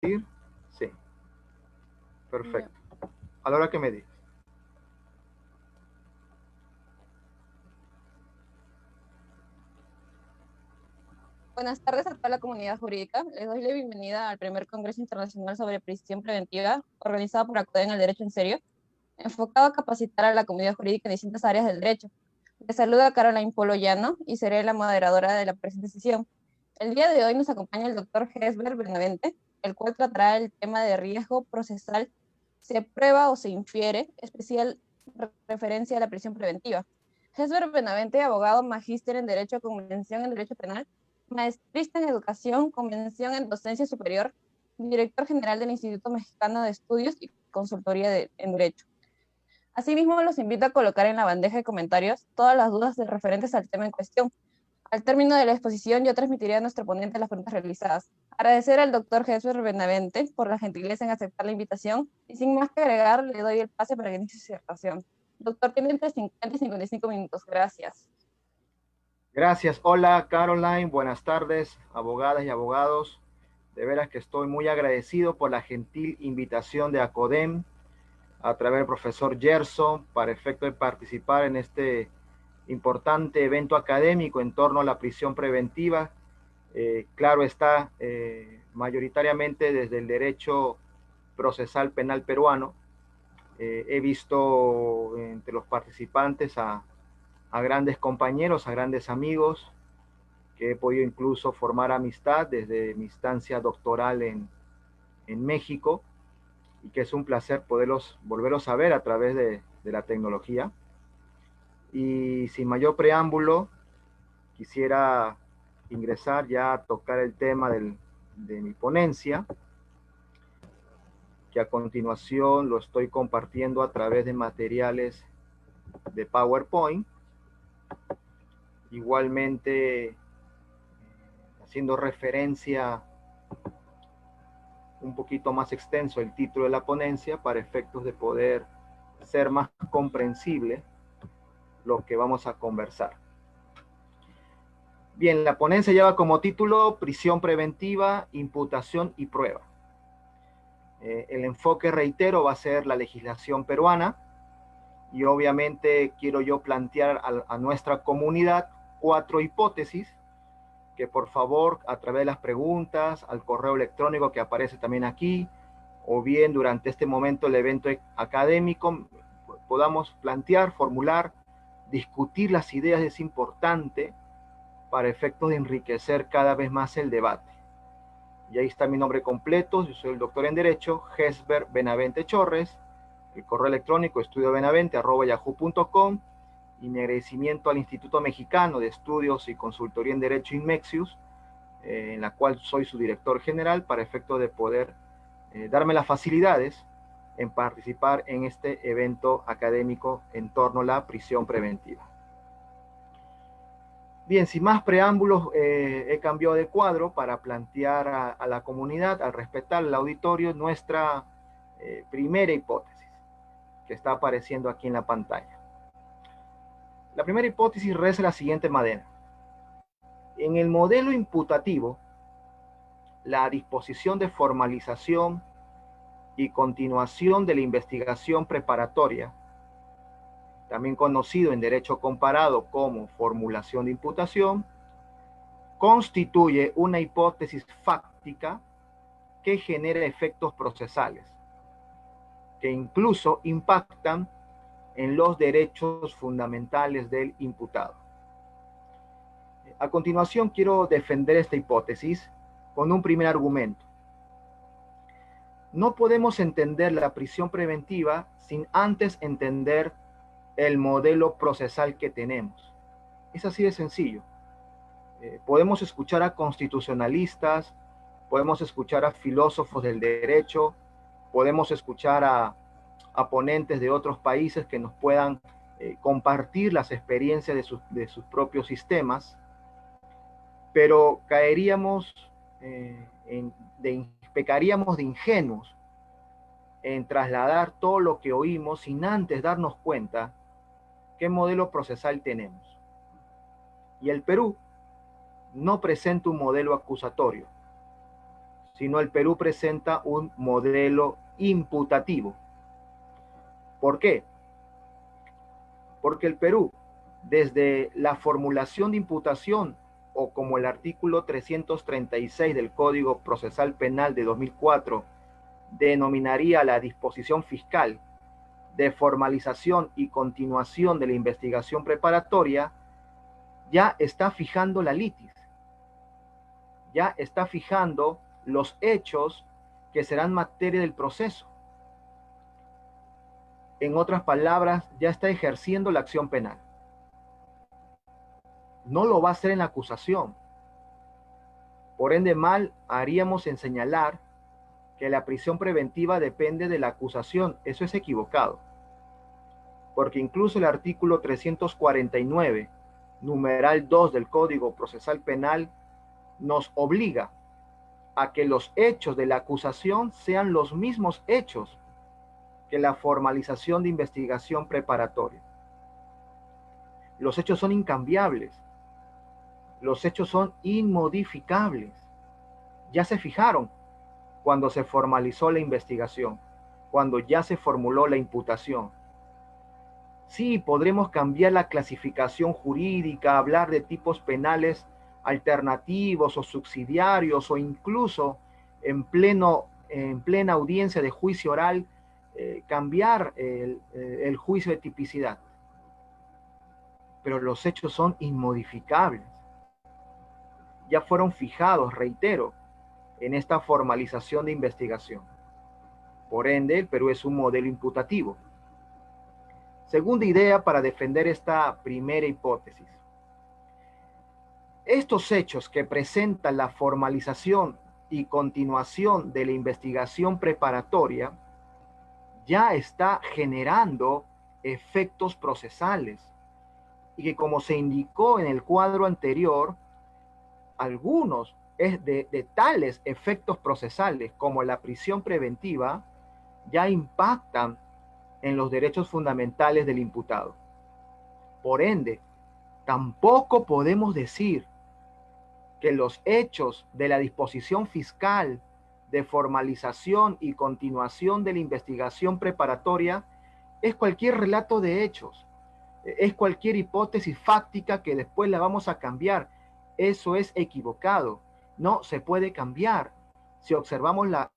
Sí, perfecto. A la hora que me digas. Buenas tardes a toda la comunidad jurídica. Les doy la bienvenida al primer Congreso Internacional sobre Prisión Preventiva, organizado por ACODEM el Derecho en Serio, enfocado a capacitar a la comunidad jurídica en distintas áreas del derecho. Les saluda Caroline Polo Llano y seré la moderadora de la presente sesión. El día de hoy nos acompaña el doctor Hesber Benavente, el cual tratará el tema de riesgo procesal, se prueba o se infiere, especial referencia a la prisión preventiva. Hesber Benavente, abogado magíster en Derecho con mención en Derecho Penal, maestrista en Educación con mención en Docencia Superior, director general del Instituto Mexicano de Estudios y Consultoría en Derecho. Asimismo, los invito a colocar en la bandeja de comentarios todas las dudas referentes al tema en cuestión. Al término de la exposición, yo transmitiré a nuestro ponente las preguntas realizadas. Agradecer al doctor Jesús Benavente por la gentileza en aceptar la invitación y sin más que agregar, le doy el pase para que inicie su disertación. Doctor, tiene entre 50 y 55 minutos. Gracias. Gracias. Hola, Caroline. Buenas tardes, abogadas y abogados. De veras que estoy muy agradecido por la gentil invitación de ACODEM a través del profesor Gerson para efecto de participar en este importante evento académico en torno a la prisión preventiva. Claro está, mayoritariamente desde el derecho procesal penal peruano. He visto entre los participantes a grandes compañeros, a grandes amigos, que he podido incluso formar amistad desde mi instancia doctoral en México, y que es un placer poderlos volverlos a ver a través de la tecnología. Y sin mayor preámbulo, quisiera ingresar ya a tocar el tema de mi ponencia, que a continuación lo estoy compartiendo a través de materiales de PowerPoint. Igualmente, haciendo referencia un poquito más extenso el título de la ponencia para efectos de poder ser más comprensible lo que vamos a conversar. Bien, la ponencia lleva como título Prisión Preventiva, Imputación y Prueba. El enfoque, reitero, va a ser la legislación peruana, y obviamente quiero yo plantear a nuestra comunidad 4 hipótesis que por favor a través de las preguntas, al correo electrónico que aparece también aquí, o bien durante este momento el evento académico, podamos plantear, formular, discutir las ideas. Es importante para efectos de enriquecer cada vez más el debate. Y ahí está mi nombre completo. Yo soy el doctor en Derecho, Hesber Benavente Chorres. El correo electrónico estudiobenavente@yahoo.com, y mi agradecimiento al Instituto Mexicano de Estudios y Consultoría en Derecho, INMEXIUS, en la cual soy su director general, para efecto de poder darme las facilidades en participar en este evento académico en torno a la prisión preventiva. Bien, sin más preámbulos, he cambiado de cuadro para plantear a la comunidad, al respetar el auditorio, nuestra primera hipótesis, que está apareciendo aquí en la pantalla. La primera hipótesis reza de la siguiente manera. En el modelo imputativo, la disposición de formalización y continuación de la investigación preparatoria, también conocido en derecho comparado como formulación de imputación, constituye una hipótesis fáctica que genera efectos procesales, que incluso impactan en los derechos fundamentales del imputado. A continuación, quiero defender esta hipótesis con un primer argumento. No podemos entender la prisión preventiva sin antes entender el modelo procesal que tenemos. Es así de sencillo. Podemos escuchar a constitucionalistas, podemos escuchar a filósofos del derecho, podemos escuchar a ponentes de otros países que nos puedan compartir las experiencias de sus propios sistemas, pero caeríamos, pecaríamos de ingenuos en trasladar todo lo que oímos sin antes darnos cuenta qué modelo procesal tenemos. Y el Perú no presenta un modelo acusatorio, sino el Perú presenta un modelo imputativo. ¿Por qué? Porque el Perú, desde la formulación de imputación, o como el artículo 336 del Código Procesal Penal de 2004 denominaría la disposición fiscal de formalización y continuación de la investigación preparatoria, ya está fijando la litis, ya está fijando los hechos que serán materia del proceso. En otras palabras, ya está ejerciendo la acción penal. No lo va a hacer en la acusación. Por ende, mal haríamos en señalar que la prisión preventiva depende de la acusación. Eso es equivocado. Porque incluso el artículo 349, numeral 2 del Código Procesal Penal, nos obliga a que los hechos de la acusación sean los mismos hechos que la formalización de investigación preparatoria. Los hechos son incambiables. Los hechos son inmodificables. Ya se fijaron cuando se formalizó la investigación, cuando ya se formuló la imputación. Sí, podremos cambiar la clasificación jurídica, hablar de tipos penales alternativos o subsidiarios, o incluso en plena audiencia de juicio oral, cambiar el juicio de tipicidad. Pero los hechos son inmodificables. Ya fueron fijados, reitero, en esta formalización de investigación. Por ende, el Perú es un modelo imputativo. Segunda idea para defender esta primera hipótesis. Estos hechos que presentan la formalización y continuación de la investigación preparatoria ya está generando efectos procesales, y que, como se indicó en el cuadro anterior, algunos de tales efectos procesales, como la prisión preventiva, ya impactan en los derechos fundamentales del imputado. Por ende, tampoco podemos decir que los hechos de la disposición fiscal de formalización y continuación de la investigación preparatoria es cualquier relato de hechos, es cualquier hipótesis fáctica que después la vamos a cambiar. Eso es equivocado, no se puede cambiar. Si observamos la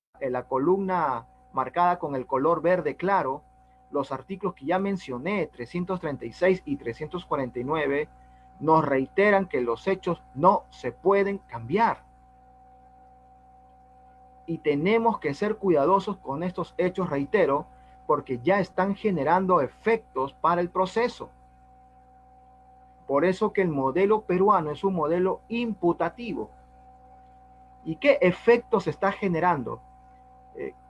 columna marcada con el color verde claro, los artículos que ya mencioné, 336 y 349, nos reiteran que los hechos no se pueden cambiar. Y tenemos que ser cuidadosos con estos hechos, reitero, porque ya están generando efectos para el proceso. Por eso que el modelo peruano es un modelo imputativo. ¿Y qué efectos está generando?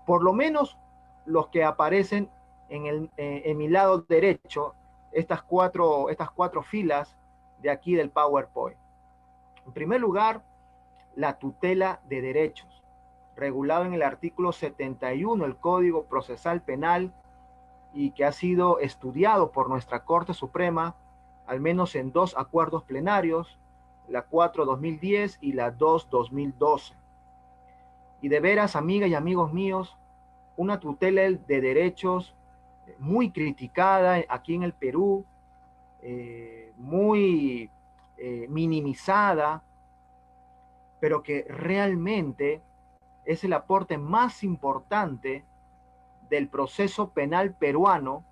Por lo menos los que aparecen en mi lado derecho, estas cuatro filas de aquí del PowerPoint. En primer lugar, la tutela de derechos, regulado en el artículo 71 del Código Procesal Penal, y que ha sido estudiado por nuestra Corte Suprema, al menos en 2 acuerdos plenarios, la 4/2010 y la 2/2012. Y de veras, amigas y amigos míos, una tutela de derechos muy criticada aquí en el Perú, muy minimizada, pero que realmente es el aporte más importante del proceso penal peruano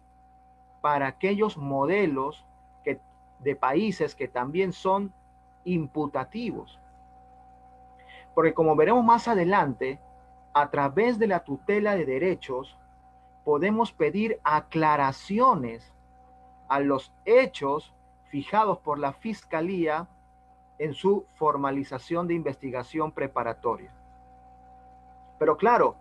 para aquellos modelos de países que también son imputativos. Porque, como veremos más adelante, a través de la tutela de derechos podemos pedir aclaraciones a los hechos fijados por la Fiscalía en su formalización de investigación preparatoria. Pero claro,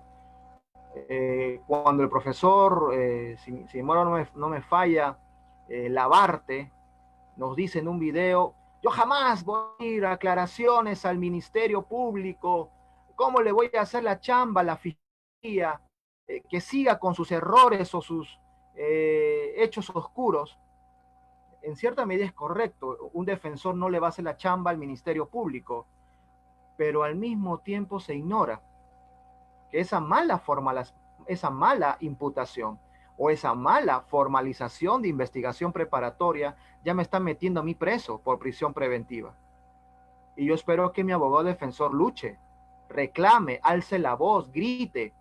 cuando el profesor, si mi memoria no me falla, Labarte, nos dice en un video: yo jamás voy a ir a aclaraciones al Ministerio Público, ¿cómo le voy a hacer la chamba a la Fiscalía? Que siga con sus errores o sus hechos oscuros. En cierta medida es correcto, un defensor no le va a hacer la chamba al Ministerio Público, pero al mismo tiempo se ignora que esa mala imputación o esa mala formalización de investigación preparatoria ya me está metiendo a mí preso por prisión preventiva. Y yo espero que mi abogado defensor luche, reclame, alce la voz, grite,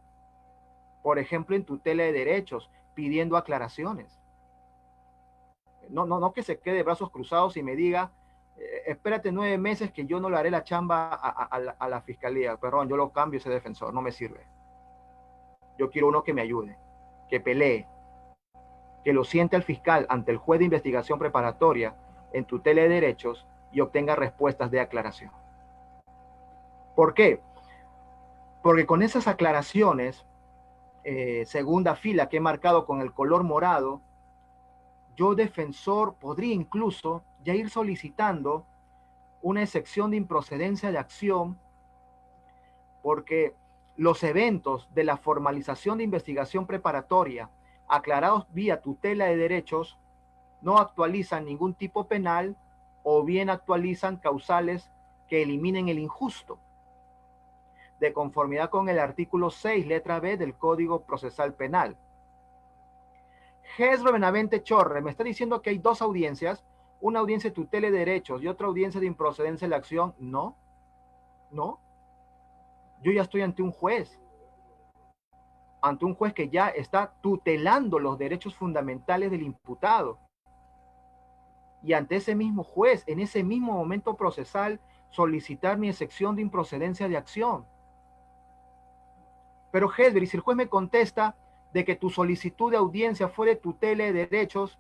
por ejemplo, en tutela de derechos, pidiendo aclaraciones. No que se quede de brazos cruzados y me diga, espérate 9 meses que yo no le haré la chamba a la fiscalía. Perdón, yo lo cambio ese defensor, no me sirve. Yo quiero uno que me ayude, que pelee, que lo siente el fiscal ante el juez de investigación preparatoria en tutela de derechos y obtenga respuestas de aclaración. ¿Por qué? Porque con esas aclaraciones, segunda fila que he marcado con el color morado, yo, defensor, podría incluso ya ir solicitando una excepción de improcedencia de acción, porque los eventos de la formalización de investigación preparatoria aclarados vía tutela de derechos no actualizan ningún tipo penal o bien actualizan causales que eliminen el injusto, de conformidad con el artículo 6, letra B del Código Procesal Penal. Jesro Benavente Chorre me está diciendo que hay dos audiencias, una audiencia de tutela de derechos y otra audiencia de improcedencia de la acción. No, no. Yo ya estoy ante un juez que ya está tutelando los derechos fundamentales del imputado. Y ante ese mismo juez, en ese mismo momento procesal, solicitar mi excepción de improcedencia de acción. Pero Hesber, y si el juez me contesta de que tu solicitud de audiencia fue de tutela de derechos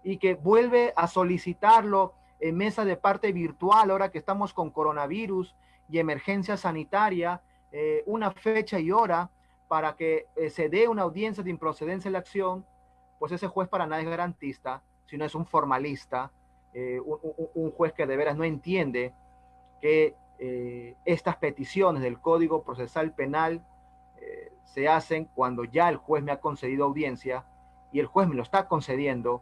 y que vuelve a solicitarlo en mesa de parte virtual, ahora que estamos con coronavirus y emergencia sanitaria, una fecha y hora para que se dé una audiencia de improcedencia de la acción, pues ese juez para nada es garantista, sino es un formalista, un juez que de veras no entiende que estas peticiones del Código Procesal Penal se hacen cuando ya el juez me ha concedido audiencia y el juez me lo está concediendo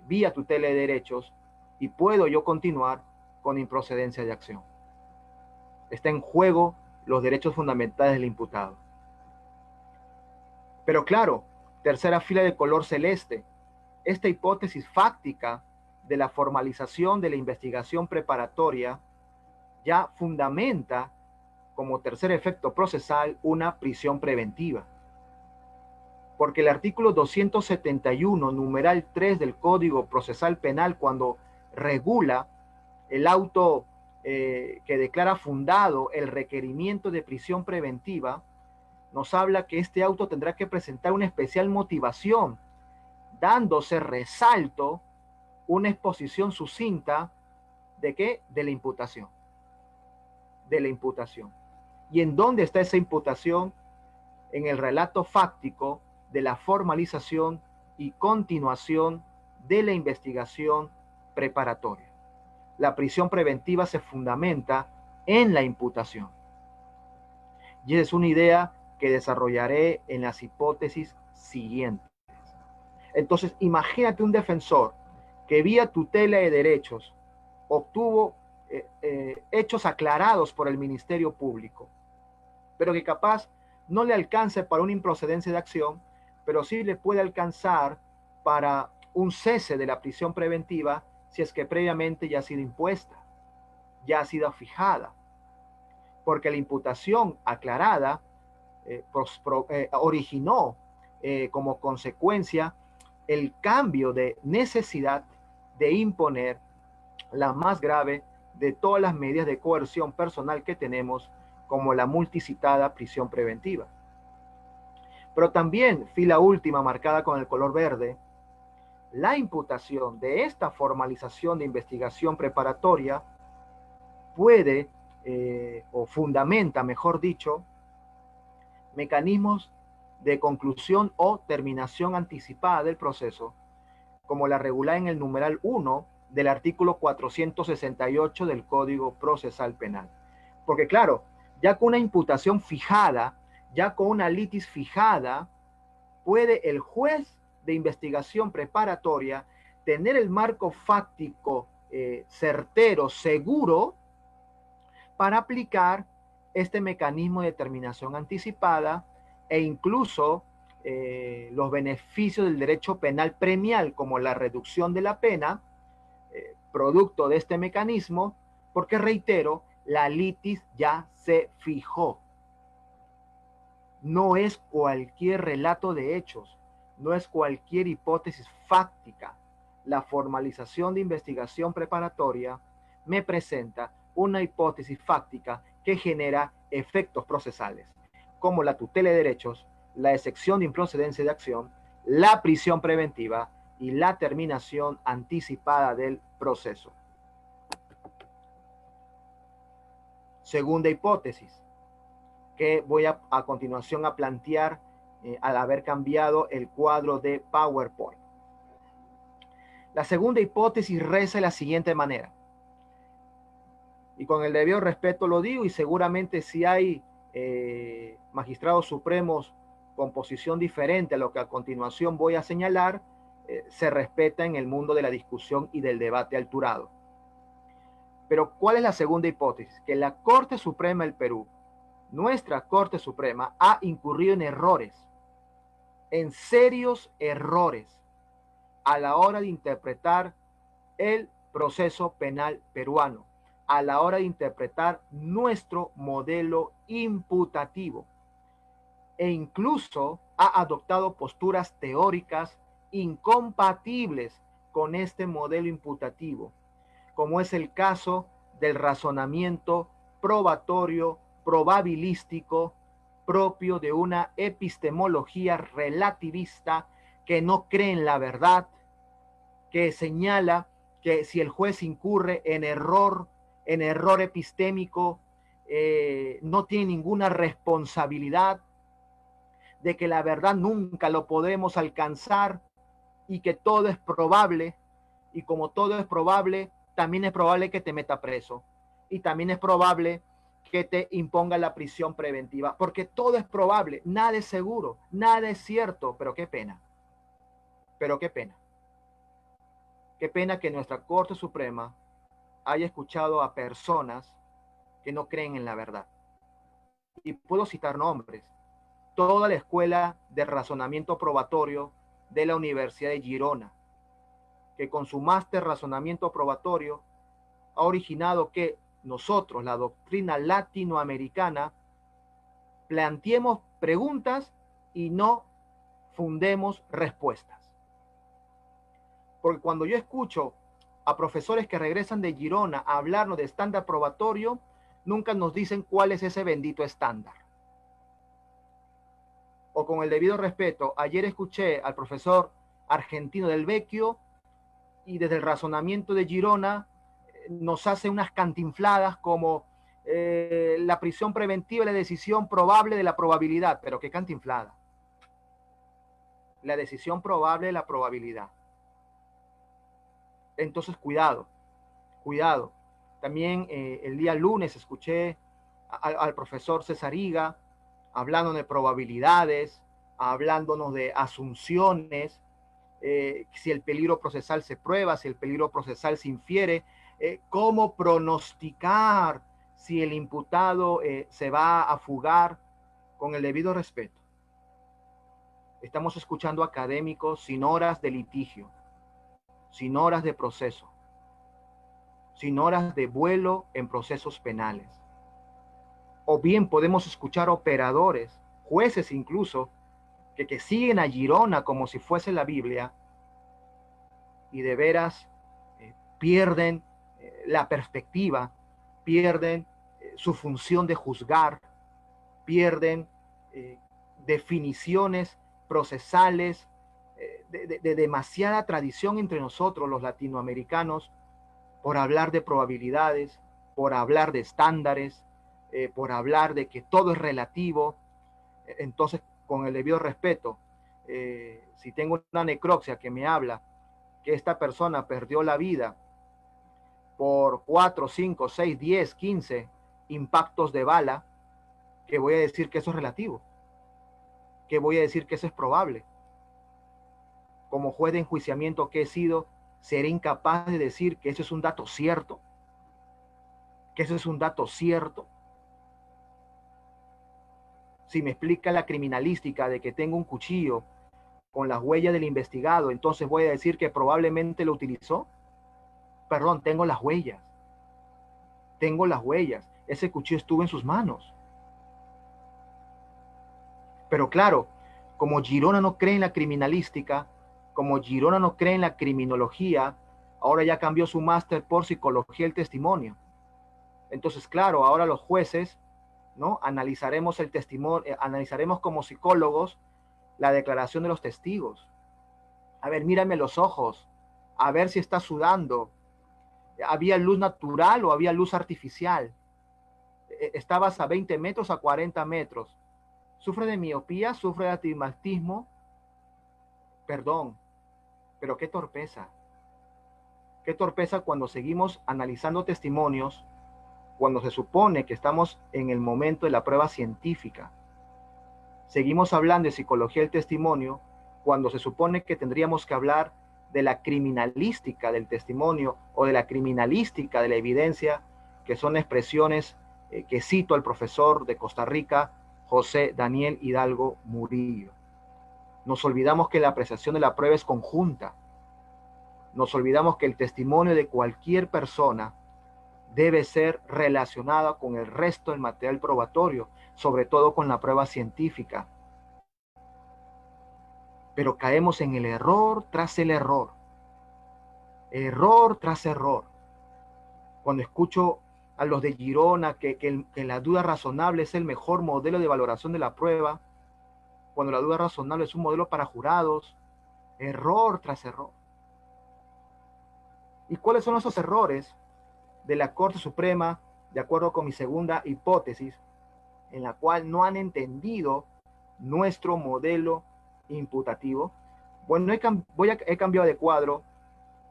vía tutela de derechos y puedo yo continuar con improcedencia de acción. Está en juego los derechos fundamentales del imputado. Pero claro, tercera fila de color celeste, esta hipótesis fáctica de la formalización de la investigación preparatoria ya fundamenta como tercer efecto procesal una prisión preventiva. Porque el artículo 271, numeral 3 del Código Procesal Penal, cuando regula el auto que declara fundado el requerimiento de prisión preventiva, nos habla que este auto tendrá que presentar una especial motivación, dándose resalto una exposición sucinta ¿de qué? De la imputación. De la imputación. ¿Y en dónde está esa imputación? En el relato fáctico de la formalización y continuación de la investigación preparatoria. La prisión preventiva se fundamenta en la imputación. Y esa es una idea que desarrollaré en las hipótesis siguientes. Entonces, imagínate un defensor que vía tutela de derechos obtuvo hechos aclarados por el Ministerio Público, pero que capaz no le alcance para una improcedencia de acción, pero sí le puede alcanzar para un cese de la prisión preventiva si es que previamente ya ha sido impuesta, ya ha sido fijada, porque la imputación aclarada originó como consecuencia el cambio de necesidad de imponer la más grave de todas las medidas de coerción personal que tenemos, como la multicitada prisión preventiva. Pero también, fila última marcada con el color verde, la imputación de esta formalización de investigación preparatoria puede, o fundamenta, mejor dicho, mecanismos de conclusión o terminación anticipada del proceso, como la regulada en el numeral 1 del artículo 468 del Código Procesal Penal. Porque claro, ya con una imputación fijada, ya con una litis fijada, puede el juez de investigación preparatoria tener el marco fáctico certero, seguro, para aplicar este mecanismo de determinación anticipada e incluso los beneficios del derecho penal premial, como la reducción de la pena, producto de este mecanismo, porque reitero, la litis ya se fijó. No es cualquier relato de hechos, no es cualquier hipótesis fáctica. La formalización de investigación preparatoria me presenta una hipótesis fáctica que genera efectos procesales, como la tutela de derechos, la excepción de improcedencia de acción, la prisión preventiva y la terminación anticipada del proceso. Segunda hipótesis, que voy a continuación a plantear al haber cambiado el cuadro de PowerPoint. La segunda hipótesis reza de la siguiente manera, y con el debido respeto lo digo, y seguramente si hay magistrados supremos con posición diferente a lo que a continuación voy a señalar, se respeta en el mundo de la discusión y del debate alturado. Pero ¿cuál es la segunda hipótesis? Que la Corte Suprema del Perú, nuestra Corte Suprema, ha incurrido en errores, en serios errores, a la hora de interpretar el proceso penal peruano, a la hora de interpretar nuestro modelo imputativo, e incluso ha adoptado posturas teóricas incompatibles con este modelo imputativo, como es el caso del razonamiento probatorio probabilístico propio de una epistemología relativista que no cree en la verdad, que señala que si el juez incurre en error epistémico, no tiene ninguna responsabilidad, de que la verdad nunca lo podremos alcanzar y que todo es probable, y como todo es probable, también es probable que te meta preso y también es probable que te imponga la prisión preventiva, porque todo es probable, nada es seguro, nada es cierto, pero qué pena, qué pena que nuestra Corte Suprema haya escuchado a personas que no creen en la verdad. Y puedo citar nombres, toda la escuela de razonamiento probatorio de la Universidad de Girona, que con su máster razonamiento probatorio ha originado que nosotros, la doctrina latinoamericana, planteemos preguntas y no fundemos respuestas. Porque cuando yo escucho a profesores que regresan de Girona a hablarnos de estándar probatorio, nunca nos dicen cuál es ese bendito estándar. O con el debido respeto, ayer escuché al profesor argentino del Vecchio y desde el razonamiento de Girona nos hace unas cantinfladas como la prisión preventiva y la decisión probable de la probabilidad. Pero qué cantinflada. La decisión probable de la probabilidad. Entonces, cuidado, cuidado. También el día lunes escuché al profesor Cesariga hablando de probabilidades, hablándonos de asunciones, si el peligro procesal se prueba, si el peligro procesal se infiere, cómo pronosticar si el imputado se va a fugar. Con el debido respeto. Estamos escuchando académicos sin horas de litigio, sin horas de proceso, sin horas de vuelo en procesos penales. O bien podemos escuchar operadores, jueces incluso, que siguen a Girona como si fuese la Biblia y de veras pierden la perspectiva, pierden su función de juzgar, pierden definiciones procesales de demasiada tradición entre nosotros los latinoamericanos por hablar de probabilidades, por hablar de estándares, por hablar de que todo es relativo. Entonces, con el debido respeto, si tengo una necropsia que me habla que esta persona perdió la vida por 4, 5, 6, 10, 15 impactos de bala, que voy a decir que eso es relativo, que voy a decir que eso es probable. Como juez de enjuiciamiento que he sido, seré incapaz de decir que eso es un dato cierto, que eso es un dato cierto. Si me explica la criminalística de que tengo un cuchillo con las huellas del investigado, entonces voy a decir que probablemente lo utilizó. Perdón, tengo las huellas. Tengo las huellas. Ese cuchillo estuvo en sus manos. Pero claro, como Girona no cree en la criminalística, como Girona no cree en la criminología, ahora ya cambió su máster por psicología del testimonio. Entonces, claro, ahora los jueces, ¿no? Analizaremos el testimonio, analizaremos como psicólogos la declaración de los testigos. A ver, mírame los ojos, a ver si está sudando. ¿Había luz natural o había luz artificial? ¿Estabas a 20 metros, a 40 metros? ¿Sufre de miopía? ¿Sufre de astigmatismo? Perdón, pero qué torpeza. Qué torpeza cuando seguimos analizando testimonios, cuando se supone que estamos en el momento de la prueba científica. Seguimos hablando de psicología del testimonio cuando se supone que tendríamos que hablar de la criminalística del testimonio o de la criminalística de la evidencia, que son expresiones que cito al profesor de Costa Rica, José Daniel Hidalgo Murillo. Nos olvidamos que la apreciación de la prueba es conjunta. Nos olvidamos que el testimonio de cualquier persona debe ser relacionada con el resto del material probatorio, sobre todo con la prueba científica. Pero caemos en el error tras el error. Error tras error. Cuando escucho a los de Girona que la duda razonable es el mejor modelo de valoración de la prueba, cuando la duda razonable es un modelo para jurados, error tras error. ¿Y cuáles son esos errores de la Corte Suprema, de acuerdo con mi segunda hipótesis, en la cual no han entendido nuestro modelo imputativo? Bueno, he cambiado de cuadro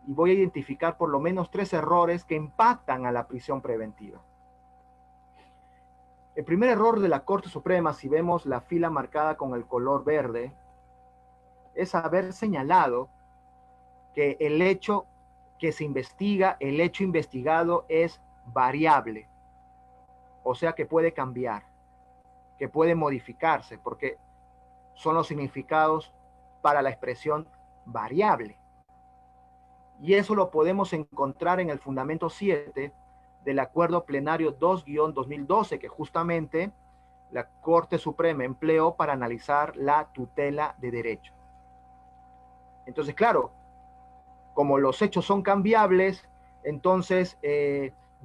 y voy a identificar por lo menos 3 errores que impactan a la prisión preventiva. El primer error de la Corte Suprema, si vemos la fila marcada con el color verde, es haber señalado que el hecho que se investiga, el hecho investigado es variable, o sea que puede cambiar, que puede modificarse, porque son los significados para la expresión variable. Y eso lo podemos encontrar en el fundamento 7 del Acuerdo Plenario 2-2012, que justamente la Corte Suprema empleó para analizar la tutela de derecho. Entonces, claro, como los hechos son cambiables, entonces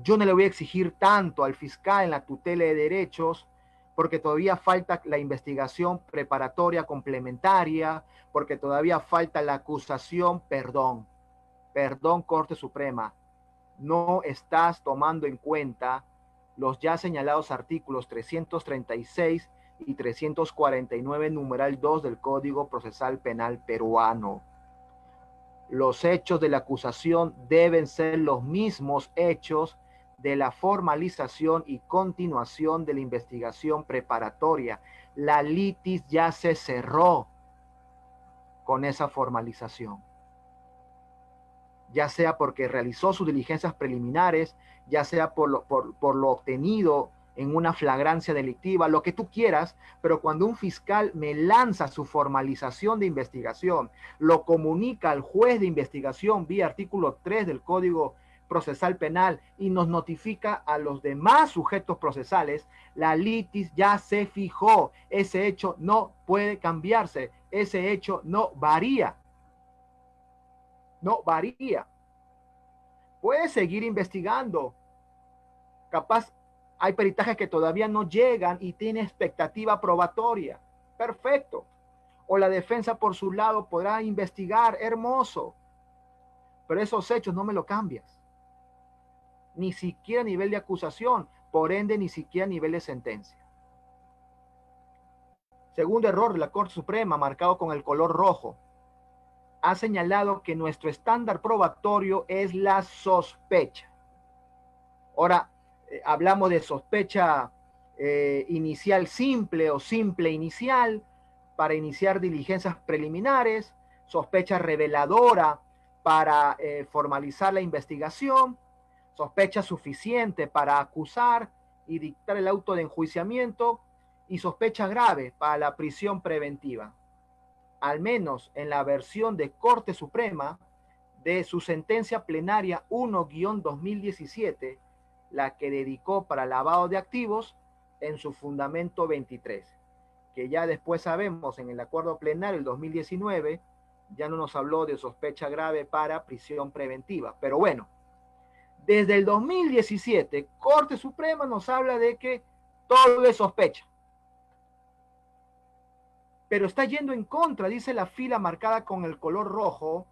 yo no le voy a exigir tanto al fiscal en la tutela de derechos, porque todavía falta la investigación preparatoria complementaria, porque todavía falta la acusación, perdón, Corte Suprema, no estás tomando en cuenta los ya señalados artículos 336 y 349, numeral 2 del Código Procesal Penal peruano. Los hechos de la acusación deben ser los mismos hechos de la formalización y continuación de la investigación preparatoria. La litis ya se cerró con esa formalización, ya sea porque realizó sus diligencias preliminares, ya sea por lo obtenido en una flagrancia delictiva, lo que tú quieras, pero cuando un fiscal me lanza su formalización de investigación, lo comunica al juez de investigación vía artículo 3 del Código Procesal Penal y nos notifica a los demás sujetos procesales, la litis ya se fijó, ese hecho no puede cambiarse, ese hecho no varía. No varía. Puedes seguir investigando. Capaz hay peritajes que todavía no llegan y tiene expectativa probatoria. Perfecto. O la defensa por su lado podrá investigar. Hermoso. Pero esos hechos no me lo cambias. Ni siquiera a nivel de acusación. Por ende, ni siquiera a nivel de sentencia. Segundo error de la Corte Suprema, marcado con el color rojo, ha señalado que nuestro estándar probatorio es la sospecha. Ahora, hablamos de sospecha inicial simple o simple inicial para iniciar diligencias preliminares, sospecha reveladora para formalizar la investigación, sospecha suficiente para acusar y dictar el auto de enjuiciamiento, y sospecha grave para la prisión preventiva, al menos en la versión de Corte Suprema de su sentencia plenaria 1-2017, la que dedicó para lavado de activos en su fundamento 23, que ya después sabemos en el acuerdo plenario del 2019 ya no nos habló de sospecha grave para prisión preventiva. Pero bueno, desde el 2017, Corte Suprema nos habla de que todo es sospecha. Pero está yendo en contra, dice la fila marcada con el color rojo,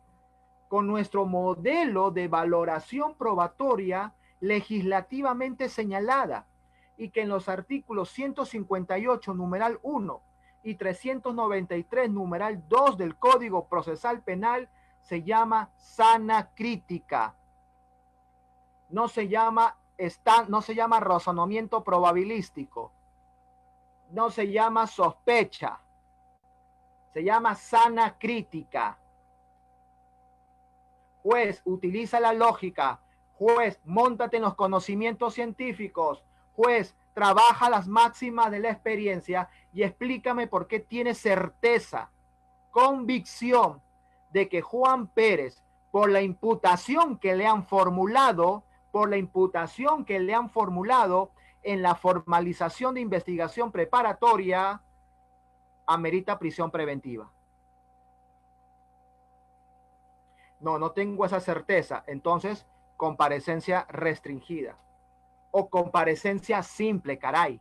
con nuestro modelo de valoración probatoria legislativamente señalada, y que en los artículos 158, numeral 1, y 393, numeral 2 del Código Procesal Penal se llama sana crítica. No se llama razonamiento probabilístico, no se llama sospecha, se llama sana crítica. Juez, utiliza la lógica. Juez, móntate en los conocimientos científicos. Juez, trabaja las máximas de la experiencia y explícame por qué tienes certeza, convicción de que Juan Pérez, por la imputación que le han formulado, en la formalización de investigación preparatoria, amerita prisión preventiva. No tengo esa certeza. Entonces, comparecencia restringida o comparecencia simple, caray.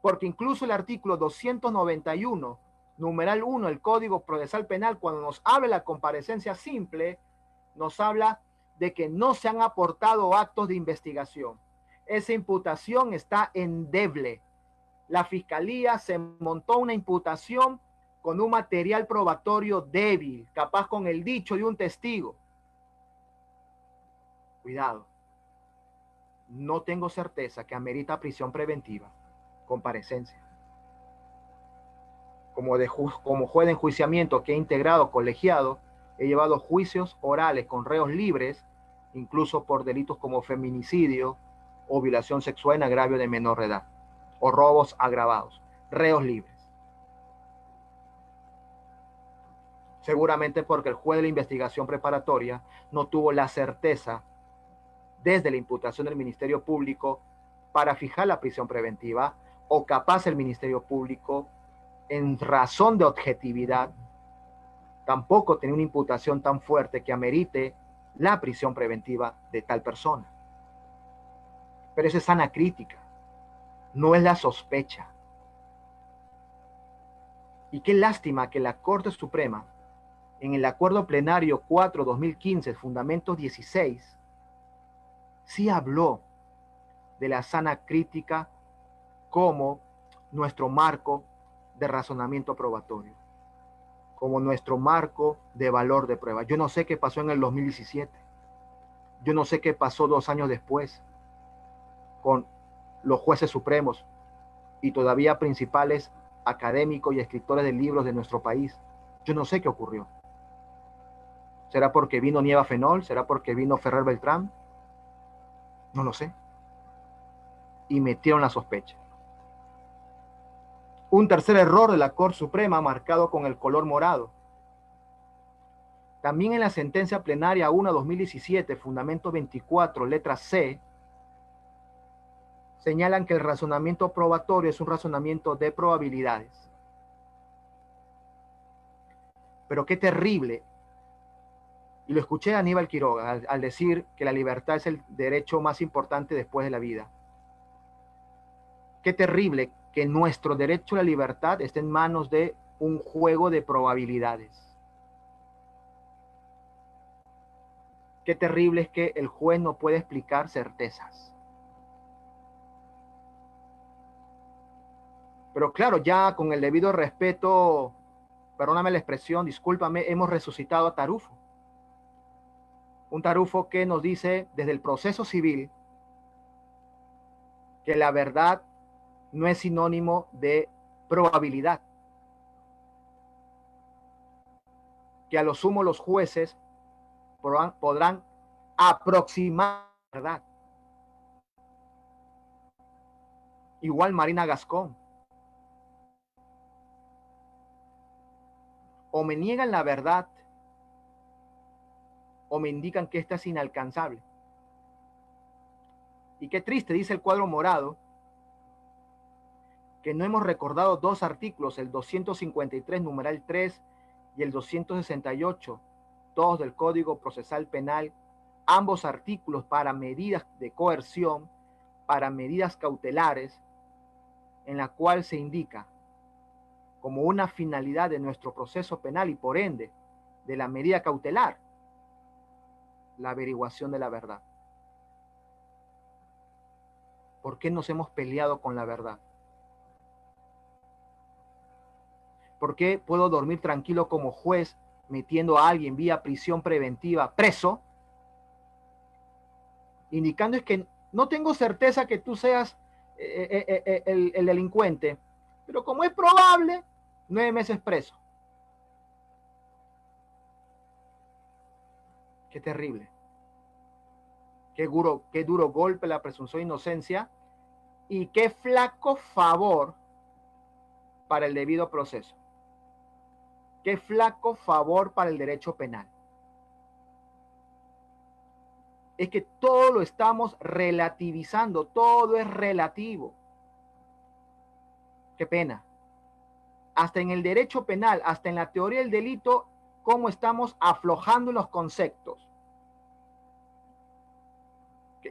Porque incluso el artículo 291, numeral 1 del Código Procesal Penal, cuando nos habla de la comparecencia simple, nos habla de que no se han aportado actos de investigación. Esa imputación está endeble. La Fiscalía se montó una imputación con un material probatorio débil, capaz con el dicho de un testigo. Cuidado. No tengo certeza que amerita prisión preventiva, comparecencia. Como juez de enjuiciamiento que he integrado colegiado, he llevado juicios orales con reos libres, incluso por delitos como feminicidio o violación sexual en agravio de menor de edad, o robos agravados, reos libres. Seguramente porque el juez de la investigación preparatoria no tuvo la certeza desde la imputación del Ministerio Público para fijar la prisión preventiva, o capaz el Ministerio Público, en razón de objetividad, tampoco tiene una imputación tan fuerte que amerite la prisión preventiva de tal persona. Pero esa es sana crítica, no es la sospecha. Y qué lástima que la Corte Suprema, en el Acuerdo Plenario 4-2015, Fundamento 16, sí habló de la sana crítica como nuestro marco de razonamiento probatorio, como nuestro marco de valor de prueba. Yo no sé qué pasó en el 2017. Yo no sé qué pasó 2 años después con los jueces supremos y todavía principales académicos y escritores de libros de nuestro país. Yo no sé qué ocurrió. ¿Será porque vino Nieva Fenol? ¿Será porque vino Ferrer Beltrán? No lo sé. Y metieron la sospecha. Un tercer error de la Corte Suprema marcado con el color morado. También en la sentencia plenaria 1-2017, fundamento 24, letra C, señalan que el razonamiento probatorio es un razonamiento de probabilidades. Pero qué terrible, y lo escuché a Aníbal Quiroga al decir que la libertad es el derecho más importante después de la vida. Qué terrible que nuestro derecho a la libertad esté en manos de un juego de probabilidades. Qué terrible es que el juez no puede explicar certezas. Pero claro, ya con el debido respeto, perdóname la expresión, discúlpame, hemos resucitado a Tarufo. Un Tarufo que nos dice desde el proceso civil que la verdad no es sinónimo de probabilidad. Que a lo sumo los jueces podrán aproximar la verdad. Igual Marina Gascón. O me niegan la verdad o me indican que esta es inalcanzable. Y qué triste, dice el cuadro morado, que no hemos recordado dos artículos, el 253, numeral 3, y el 268, 2 del Código Procesal Penal, ambos artículos para medidas de coerción, para medidas cautelares, en la cual se indica como una finalidad de nuestro proceso penal y por ende de la medida cautelar, la averiguación de la verdad. ¿Por qué nos hemos peleado con la verdad? ¿Por qué puedo dormir tranquilo como juez metiendo a alguien vía prisión preventiva preso? Indicando es que no tengo certeza que tú seas el delincuente, pero como es probable, 9 meses preso. Qué terrible. Qué duro golpe la presunción de inocencia y qué flaco favor para el debido proceso. Qué flaco favor para el derecho penal. Es que todo lo estamos relativizando, todo es relativo. Qué pena. Hasta en el derecho penal, hasta en la teoría del delito, cómo estamos aflojando los conceptos.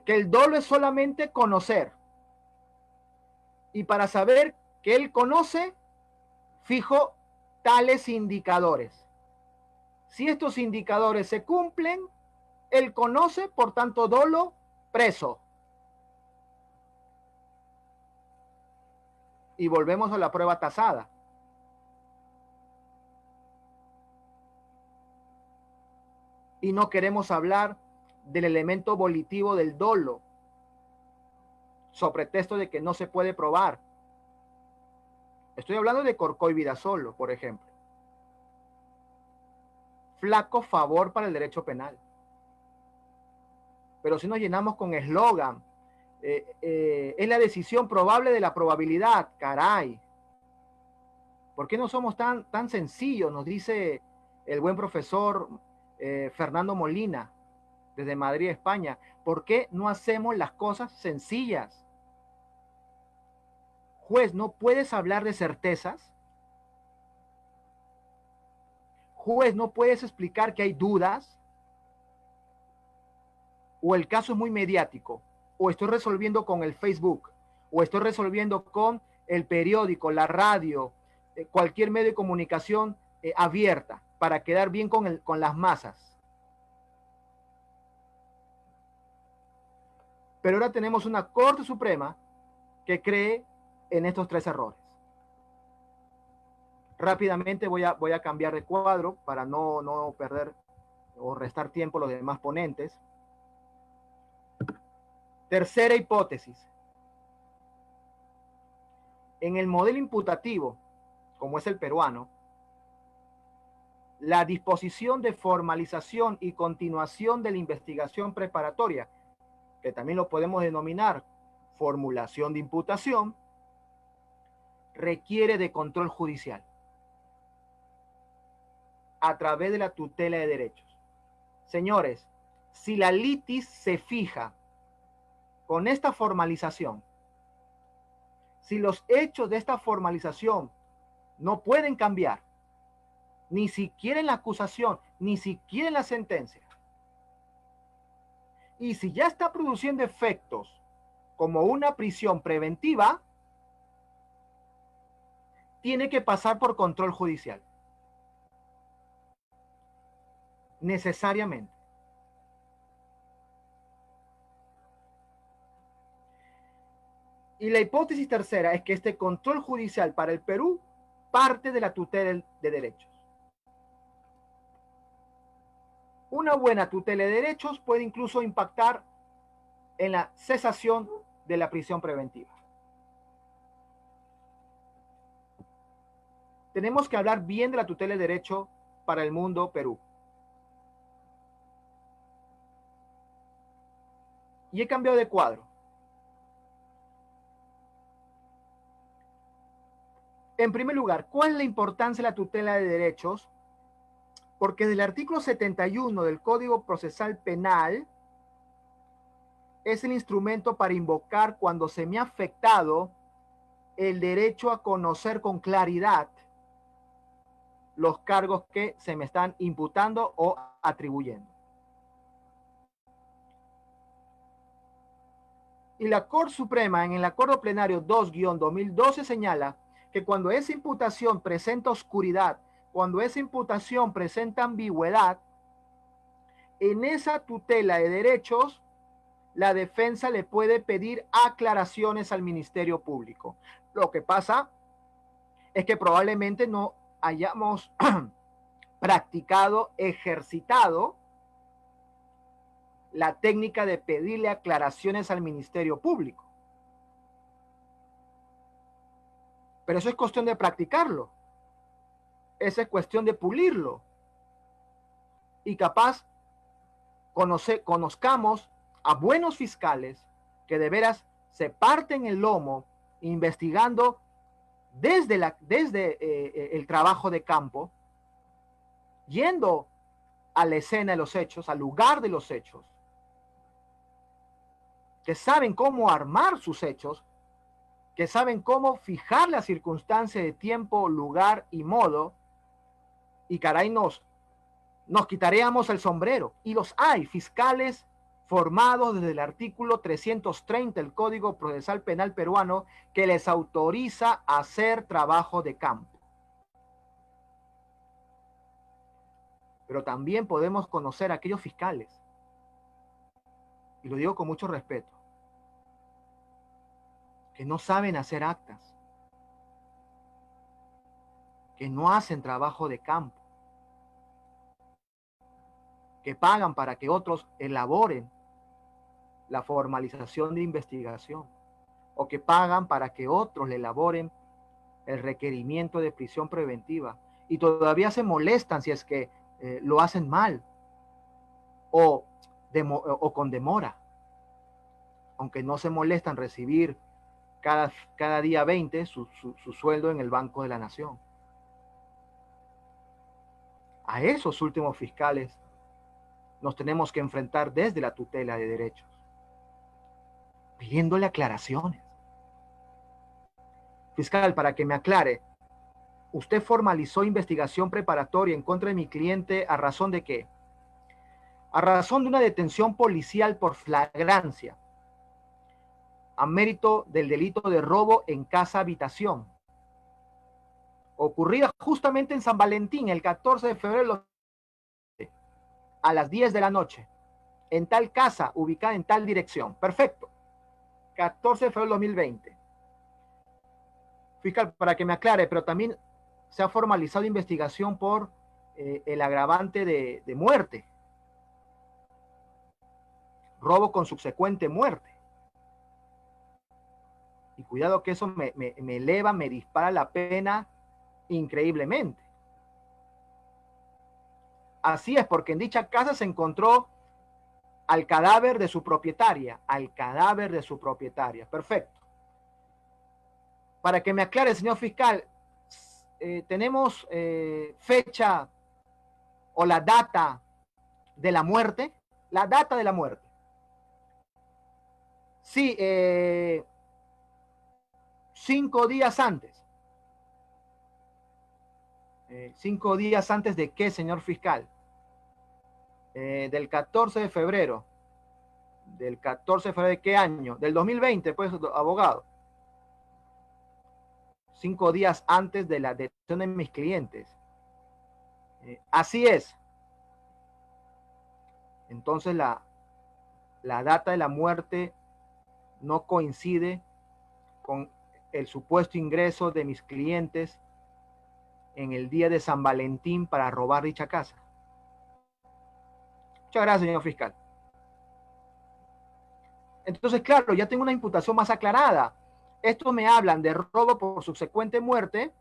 Que el dolo es solamente conocer. Y para saber que él conoce, fijo tales indicadores. Si estos indicadores se cumplen, él conoce, por tanto, dolo, preso. Y volvemos a la prueba tasada. Y no queremos hablar del elemento volitivo del dolo, sobre pretexto de que no se puede probar. Estoy hablando de Corcoy Vidasolo, por ejemplo. Flaco favor para el derecho penal. Pero si nos llenamos con eslogan, es la decisión probable de la probabilidad, caray. ¿Por qué no somos tan sencillos? Nos dice el buen profesor Fernando Molina, desde Madrid, España. ¿Por qué no hacemos las cosas sencillas? Juez, ¿no puedes hablar de certezas? Juez, ¿no puedes explicar que hay dudas? ¿O el caso es muy mediático? ¿O estoy resolviendo con el Facebook? ¿O estoy resolviendo con el periódico, la radio, cualquier medio de comunicación abierta para quedar bien con las masas? Pero ahora tenemos una Corte Suprema que cree en estos tres errores. Rápidamente voy a cambiar de cuadro para no perder o restar tiempo a los demás ponentes. Tercera hipótesis. En el modelo imputativo, como es el peruano, la disposición de formalización y continuación de la investigación preparatoria, que también lo podemos denominar formulación de imputación, requiere de control judicial a través de la tutela de derechos. Señores, si la litis se fija con esta formalización, si los hechos de esta formalización no pueden cambiar, ni siquiera en la acusación, ni siquiera en la sentencia, y si ya está produciendo efectos como una prisión preventiva, tiene que pasar por control judicial. Necesariamente. Y la hipótesis tercera es que este control judicial para el Perú parte de la tutela de derechos. Una buena tutela de derechos puede incluso impactar en la cesación de la prisión preventiva. Tenemos que hablar bien de la tutela de derecho para el mundo Perú. Y he cambiado de cuadro. En primer lugar, ¿cuál es la importancia de la tutela de derechos? Porque del artículo 71 del Código Procesal Penal es el instrumento para invocar cuando se me ha afectado el derecho a conocer con claridad los cargos que se me están imputando o atribuyendo. Y la Corte Suprema en el Acuerdo Plenario 2-2012 señala que cuando esa imputación presenta oscuridad, cuando esa imputación presenta ambigüedad, en esa tutela de derechos, la defensa le puede pedir aclaraciones al Ministerio Público. Lo que pasa es que probablemente no hayamos practicado, ejercitado la técnica de pedirle aclaraciones al Ministerio Público. Pero eso es cuestión de practicarlo. Esa es cuestión de pulirlo. Y capaz conozcamos a buenos fiscales que de veras se parten el lomo investigando desde el trabajo de campo, yendo a la escena de los hechos, al lugar de los hechos, que saben cómo armar sus hechos, que saben cómo fijar la circunstancia de tiempo, lugar y modo, y caray, nos quitaríamos el sombrero. Y los hay, fiscales formados desde el artículo 330 del Código Procesal Penal peruano, que les autoriza a hacer trabajo de campo. Pero también podemos conocer a aquellos fiscales, y lo digo con mucho respeto, que no saben hacer actas, que no hacen trabajo de campo, que pagan para que otros elaboren la formalización de investigación, o que pagan para que otros le elaboren el requerimiento de prisión preventiva, y todavía se molestan si es que lo hacen mal o con demora, aunque no se molestan recibir cada día 20 su sueldo en el Banco de la Nación. A esos últimos fiscales nos tenemos que enfrentar desde la tutela de derechos, pidiéndole aclaraciones. Fiscal, para que me aclare, ¿usted formalizó investigación preparatoria en contra de mi cliente a razón de qué? A razón de una detención policial por flagrancia, a mérito del delito de robo en casa habitación, ocurrida justamente en San Valentín, el 14 de febrero a las 10 de la noche, en tal casa, ubicada en tal dirección. Perfecto. 14 de febrero de 2020. Fiscal, para que me aclare, pero también se ha formalizado investigación por el agravante de muerte, robo con subsecuente muerte. Y cuidado que eso me eleva, me dispara la pena increíblemente. Así es, porque en dicha casa se encontró al cadáver de su propietaria, Perfecto. Para que me aclare, señor fiscal, ¿tenemos fecha o la data de la muerte? La data de la muerte. Sí, 5 días antes. 5 días antes de qué, señor fiscal? Del 14 de febrero. ¿Del 14 de febrero de qué año? Del 2020, pues, abogado. 5 días antes de la detención de mis clientes. Así es. Entonces la data de la muerte no coincide con el supuesto ingreso de mis clientes en el día de San Valentín para robar dicha casa. Muchas gracias, señor fiscal. Entonces, claro, ya tengo una imputación más aclarada. Estos me hablan de robo por subsecuente muerte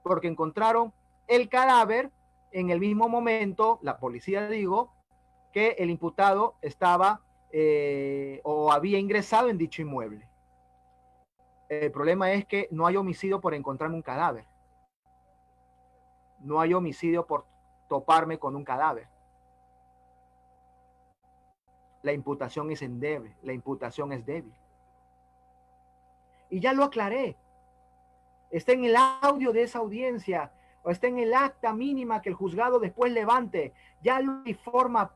porque encontraron el cadáver en el mismo momento, la policía digo, que el imputado estaba o había ingresado en dicho inmueble. El problema es que no hay homicidio por encontrarme un cadáver. no hay homicidio por toparme con un cadáver. La imputación es endeble, la imputación es débil. Y ya lo aclaré. Está en el audio de esa audiencia, o está en el acta mínima que el juzgado después levante. Ya lo forma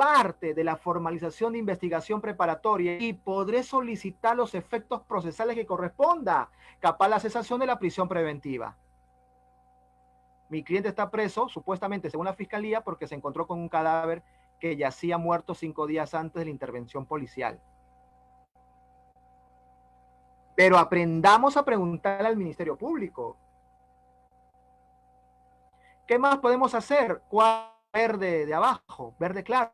parte de la formalización de investigación preparatoria y podré solicitar los efectos procesales que corresponda, capaz la cesación de la prisión preventiva. Mi cliente está preso, supuestamente según la fiscalía, porque se encontró con un cadáver que yacía muerto 5 días antes de la intervención policial. Pero aprendamos a preguntar al Ministerio Público. ¿Qué más podemos hacer? Verde de abajo, verde claro.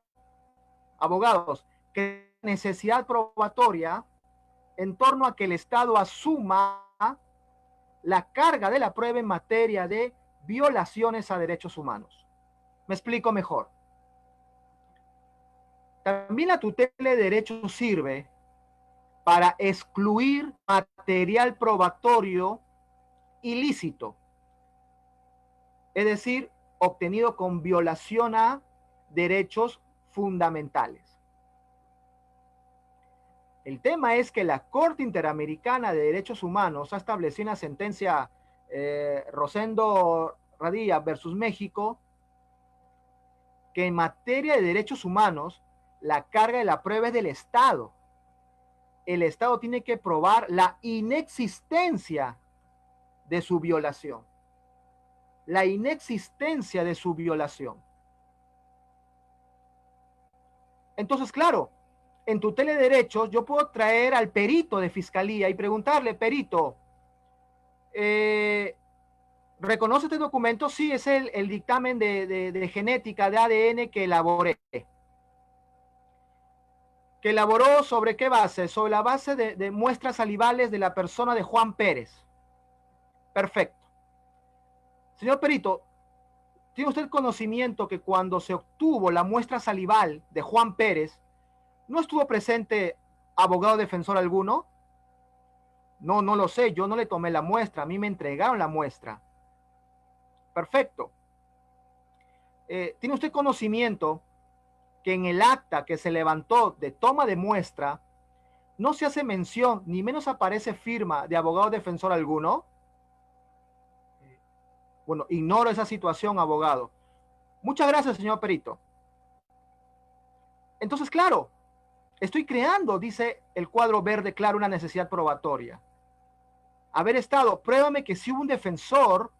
Abogados, que necesidad probatoria en torno a que el Estado asuma la carga de la prueba en materia de violaciones a derechos humanos. Me explico mejor. También la tutela de derechos sirve para excluir material probatorio ilícito, es decir, obtenido con violación a derechos fundamentales. El tema es que la Corte Interamericana de Derechos Humanos ha establecido una sentencia Rosendo Radilla versus México, que en materia de derechos humanos la carga de la prueba es del Estado. El Estado tiene que probar la inexistencia de su violación. La inexistencia de su violación. Entonces, claro, en tutela de derechos yo puedo traer al perito de fiscalía y preguntarle, perito, ¿reconoce este documento? Sí, es el dictamen de genética de ADN que elaboré. ¿Que elaboró sobre qué base? Sobre la base de muestras salivales de la persona de Juan Pérez. Perfecto. Señor perito, ¿tiene usted conocimiento que cuando se obtuvo la muestra salival de Juan Pérez, no estuvo presente abogado defensor alguno? No, no lo sé, yo no le tomé la muestra, a mí me entregaron la muestra. Perfecto. ¿Tiene usted conocimiento que en el acta que se levantó de toma de muestra no se hace mención, ni menos aparece firma de abogado defensor alguno? Bueno, ignoro esa situación, abogado. Muchas gracias, señor perito. Entonces, claro, estoy creando, dice el cuadro verde claro, una necesidad probatoria. Haber estado, pruébame que sí hubo un defensor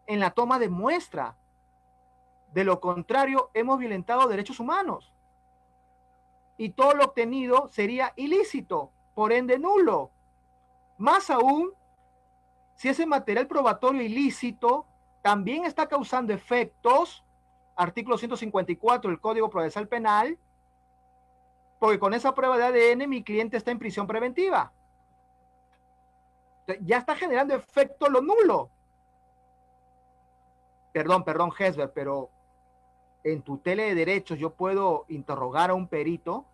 en la toma de muestra. De lo contrario, hemos violentado derechos humanos. Y todo lo obtenido sería ilícito, por ende nulo. Más aún, si ese material probatorio ilícito también está causando efectos, artículo 154 del Código Procesal Penal, porque con esa prueba de ADN mi cliente está en prisión preventiva. Ya está generando efecto lo nulo. Perdón, Hesber, pero en tutela de derechos yo puedo interrogar a un perito.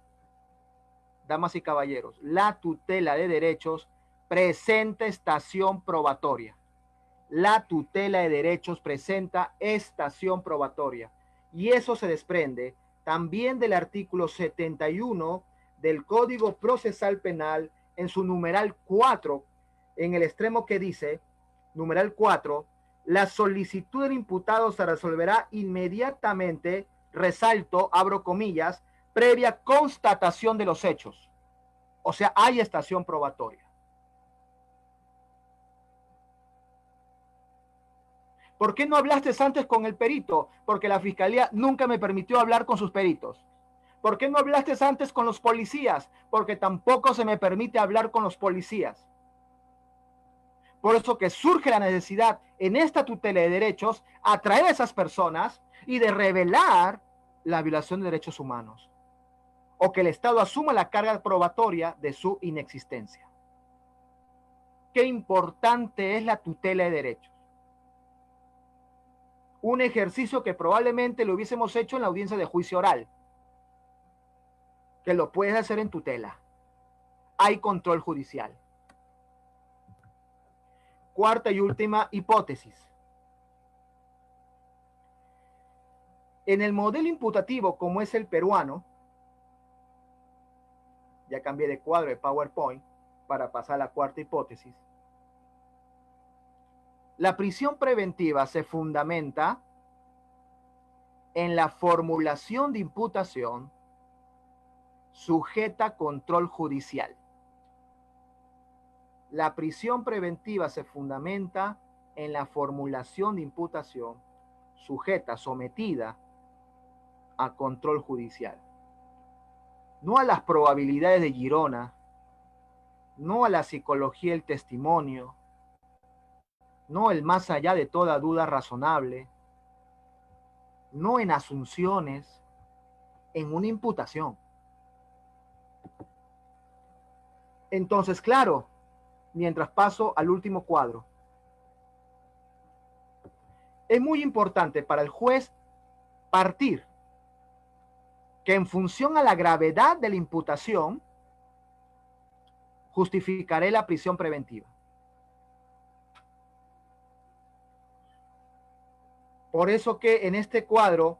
Damas y caballeros, la tutela de derechos presenta estación probatoria. La tutela de derechos presenta estación probatoria. Y eso se desprende también del artículo 71 del Código Procesal Penal en su numeral 4, en el extremo que dice, numeral 4, la solicitud del imputado se resolverá inmediatamente, resalto, abro comillas, previa constatación de los hechos. O sea, hay estación probatoria. ¿Por qué no hablaste antes con el perito? Porque la fiscalía nunca me permitió hablar con sus peritos. ¿Por qué no hablaste antes con los policías? Porque tampoco se me permite hablar con los policías. Por eso que surge la necesidad en esta tutela de derechos atraer a esas personas y de revelar la violación de derechos humanos. O que el Estado asuma la carga probatoria de su inexistencia. Qué importante es la tutela de derechos. Un ejercicio que probablemente lo hubiésemos hecho en la audiencia de juicio oral, que lo puedes hacer en tutela. Hay control judicial. Cuarta y última hipótesis. En el modelo imputativo, como es el peruano, ya cambié de cuadro de PowerPoint para pasar a la cuarta hipótesis. La prisión preventiva se fundamenta en la formulación de imputación sujeta a control judicial. La prisión preventiva se fundamenta en la formulación de imputación sujeta, sometida a control judicial. No a las probabilidades de Girona, no a la psicología del testimonio, no el más allá de toda duda razonable, no en asunciones, en una imputación. Entonces, claro, mientras paso al último cuadro, es muy importante para el juez partir que en función a la gravedad de la imputación, justificaré la prisión preventiva. Por eso que en este cuadro,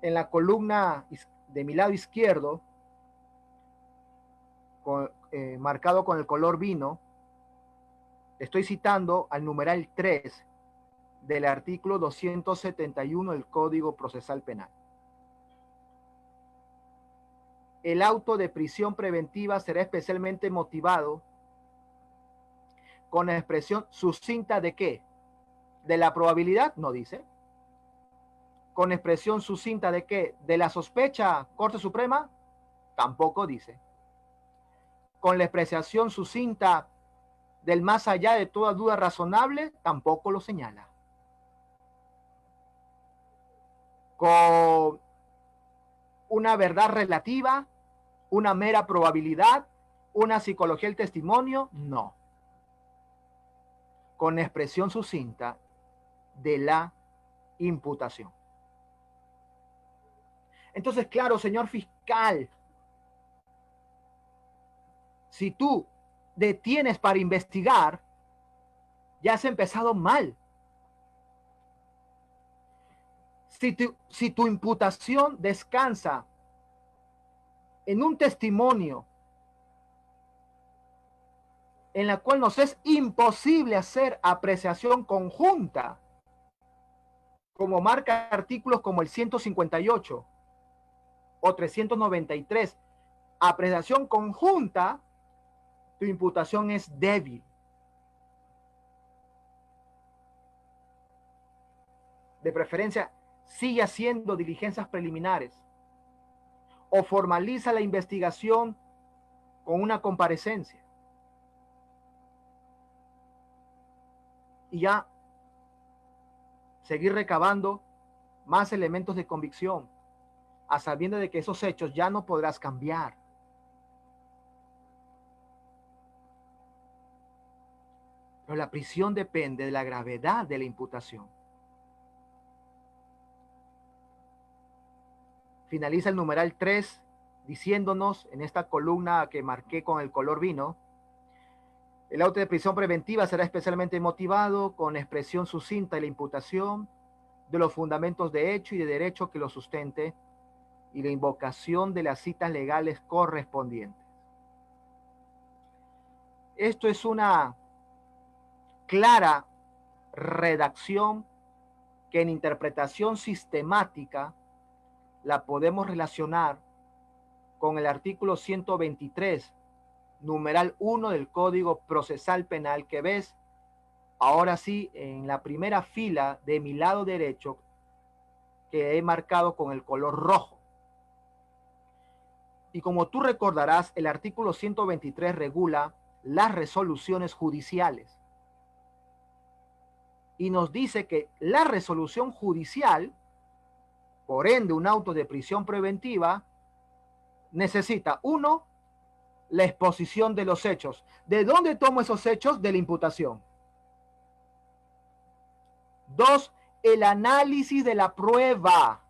en la columna de mi lado izquierdo, marcado con el color vino, estoy citando al numeral 3 del artículo 271 del Código Procesal Penal. El auto de prisión preventiva será especialmente motivado con la expresión sucinta de ¿qué? De la probabilidad, no dice. Con expresión sucinta de ¿qué? De la sospecha, Corte Suprema, tampoco dice. Con la expresión sucinta del más allá de toda duda razonable, tampoco lo señala. Con una verdad relativa, una mera probabilidad, una psicología del testimonio, no. Con expresión sucinta de la imputación. Entonces, claro, señor fiscal, si tú detienes para investigar, ya has empezado mal. Si tu imputación descansa en un testimonio en la cual nos es imposible hacer apreciación conjunta, como marca artículos como el 158 o 393, apreciación conjunta, tu imputación es débil. De preferencia, sigue haciendo diligencias preliminares o formaliza la investigación con una comparecencia. Y ya seguir recabando más elementos de convicción, a sabiendo de que esos hechos ya no podrás cambiar. Pero la prisión depende de la gravedad de la imputación. Finaliza el numeral 3 diciéndonos en esta columna que marqué con el color vino: el auto de prisión preventiva será especialmente motivado con expresión sucinta de la imputación, de los fundamentos de hecho y de derecho que lo sustente y la invocación de las citas legales correspondientes. Esto es una clara redacción que en interpretación sistemática la podemos relacionar con el artículo 123, numeral 1 del Código Procesal Penal, que ves ahora sí en la primera fila de mi lado derecho, que he marcado con el color rojo. Y como tú recordarás, el artículo 123 regula las resoluciones judiciales. Y nos dice que la resolución judicial, por ende un auto de prisión preventiva, necesita, uno, la exposición de los hechos. ¿De dónde tomo esos hechos? De la imputación. Dos, el análisis de la prueba.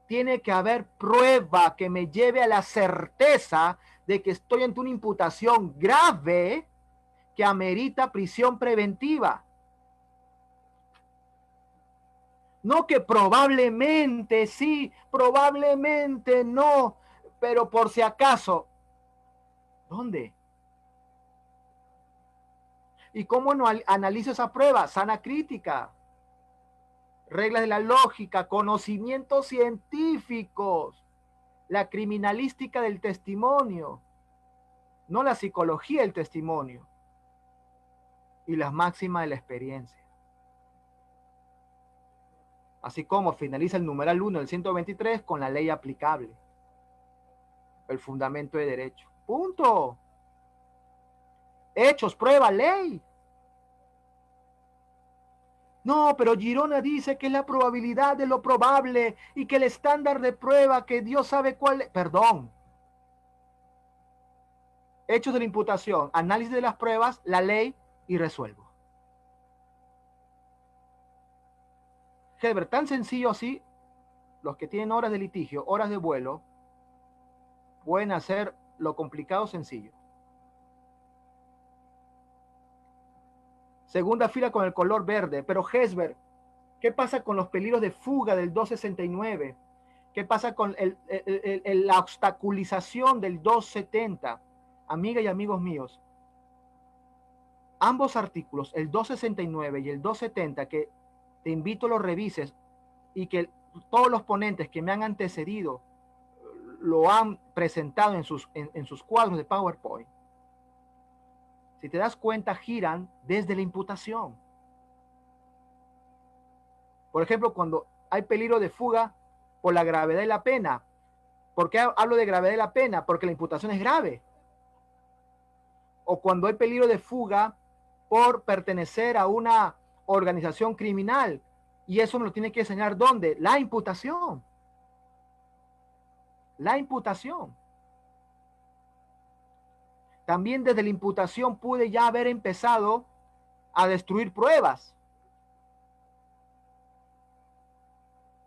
Tiene que haber prueba que me lleve a la certeza de que estoy ante una imputación grave que amerita prisión preventiva. No que probablemente sí, probablemente no, pero por si acaso. ¿Dónde? ¿Y cómo no analizo esa prueba? Sana crítica, reglas de la lógica, conocimientos científicos, la criminalística del testimonio, no la psicología del testimonio, y las máximas de la experiencia. Así como finaliza el numeral 1 del 123 con la ley aplicable, el fundamento de derecho. Punto. Hechos, prueba, ley. No, pero Girona dice que es la probabilidad de lo probable y que el estándar de prueba que Dios sabe cuál es. Perdón. Hechos de la imputación, análisis de las pruebas, la ley y resuelvo. Herbert, tan sencillo así, los que tienen horas de litigio, horas de vuelo, pueden hacer lo complicado sencillo. Segunda fila con el color verde. Pero Hesber, ¿qué pasa con los peligros de fuga del 269? ¿Qué pasa con la obstaculización del 270? Amigas y amigos míos, ambos artículos, el 269 y el 270, que te invito a los revises y que todos los ponentes que me han antecedido lo han presentado en sus cuadros de PowerPoint. Si te das cuenta, giran desde la imputación. Por ejemplo, cuando hay peligro de fuga por la gravedad de la pena. ¿Por qué hablo de gravedad de la pena? Porque la imputación es grave. O cuando hay peligro de fuga por pertenecer a una organización criminal. Y eso me lo tiene que enseñar ¿dónde? La imputación. La imputación. También desde la imputación pude ya haber empezado a destruir pruebas.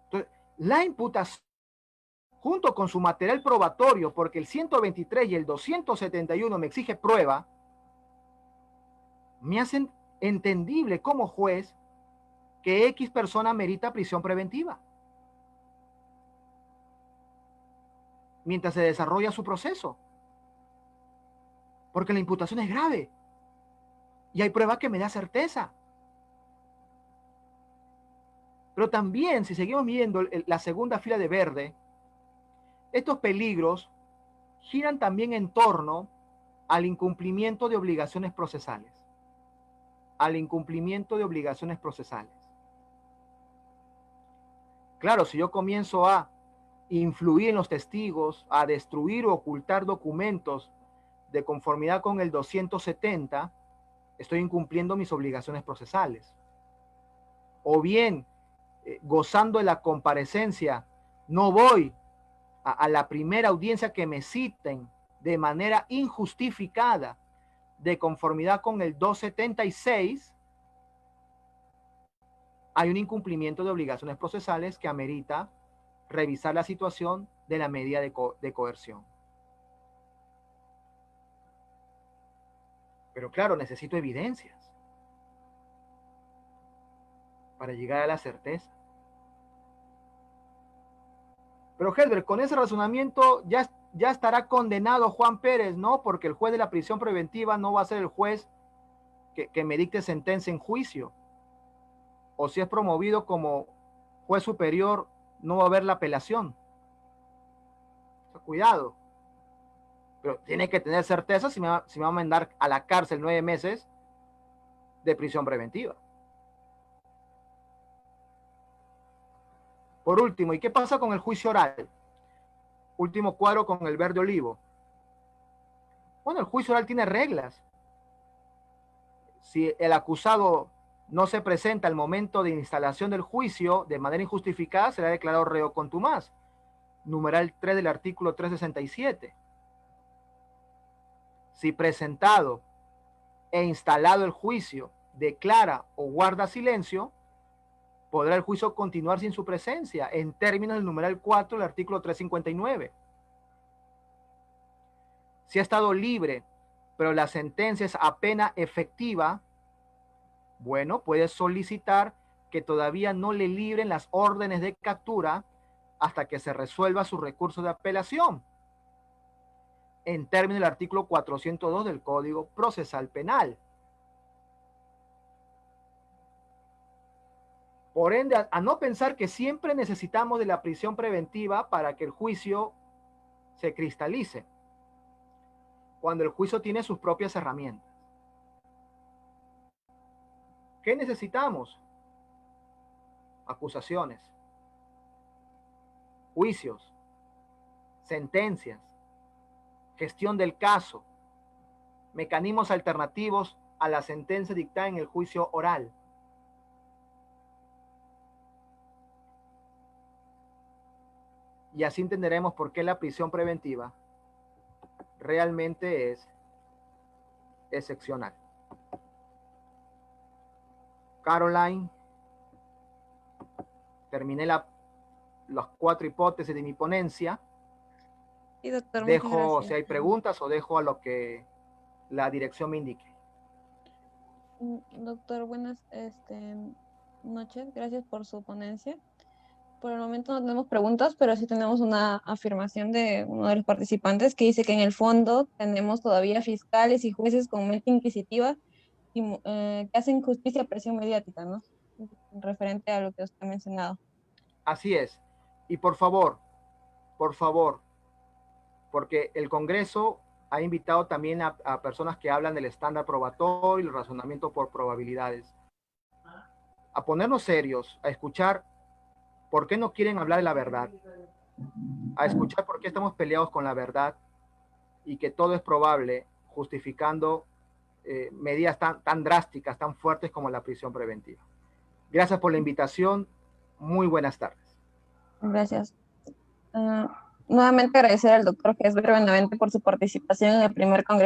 Entonces, la imputación, junto con su material probatorio, porque el 123 y el 271 me exige prueba, me hacen entendible como juez que X persona merita prisión preventiva mientras se desarrolla su proceso. Porque la imputación es grave y hay prueba que me da certeza. Pero también, si seguimos viendo la segunda fila de verde, estos peligros giran también en torno al incumplimiento de obligaciones procesales. Al incumplimiento de obligaciones procesales. Claro, si yo comienzo a influir en los testigos, a destruir o ocultar documentos de conformidad con el 270, estoy incumpliendo mis obligaciones procesales. O bien, gozando de la comparecencia, no voy a la primera audiencia que me citen de manera injustificada, de conformidad con el 276, hay un incumplimiento de obligaciones procesales que amerita revisar la situación de la medida de coerción. Pero claro, necesito evidencias para llegar a la certeza. Pero Helber, con ese razonamiento ya estará condenado Juan Pérez, ¿no? Porque el juez de la prisión preventiva no va a ser el juez que me dicte sentencia en juicio. O si es promovido como juez superior, no va a haber la apelación. Cuidado. Pero tiene que tener certeza si me va a mandar a la cárcel 9 meses de prisión preventiva. Por último, ¿y qué pasa con el juicio oral? Último cuadro con el verde olivo. Bueno, el juicio oral tiene reglas. Si el acusado no se presenta al momento de instalación del juicio de manera injustificada, será declarado reo contumaz. Numeral 3 del artículo 367. Si presentado e instalado el juicio declara o guarda silencio, podrá el juicio continuar sin su presencia en términos del numeral 4 del artículo 359. Si ha estado libre pero la sentencia es a pena efectiva, bueno, puede solicitar que todavía no le libren las órdenes de captura hasta que se resuelva su recurso de apelación, en términos del artículo 402 del Código Procesal Penal. Por ende, a no pensar que siempre necesitamos de la prisión preventiva para que el juicio se cristalice, cuando el juicio tiene sus propias herramientas. ¿Qué necesitamos? Acusaciones, juicios, sentencias, gestión del caso, mecanismos alternativos a la sentencia dictada en el juicio oral. Y así entenderemos por qué la prisión preventiva realmente es excepcional. Caroline, terminé las 4 hipótesis de mi ponencia. Sí, doctor, dejo, si hay preguntas, o dejo a lo que la dirección me indique. Doctor, buenas noches. Gracias por su ponencia. Por el momento no tenemos preguntas, pero sí tenemos una afirmación de uno de los participantes que dice que en el fondo tenemos todavía fiscales y jueces con mente inquisitiva y, que hacen justicia a presión mediática, ¿no? Referente a lo que usted ha mencionado. Así es. Y por favor, porque el Congreso ha invitado también a personas que hablan del estándar probatorio y el razonamiento por probabilidades, a ponernos serios, a escuchar por qué no quieren hablar de la verdad, a escuchar por qué estamos peleados con la verdad y que todo es probable, justificando medidas tan drásticas, tan fuertes como la prisión preventiva. Gracias por la invitación. Muy buenas tardes. Gracias. Nuevamente agradecer al doctor Jesús Benavente por su participación en el primer congreso.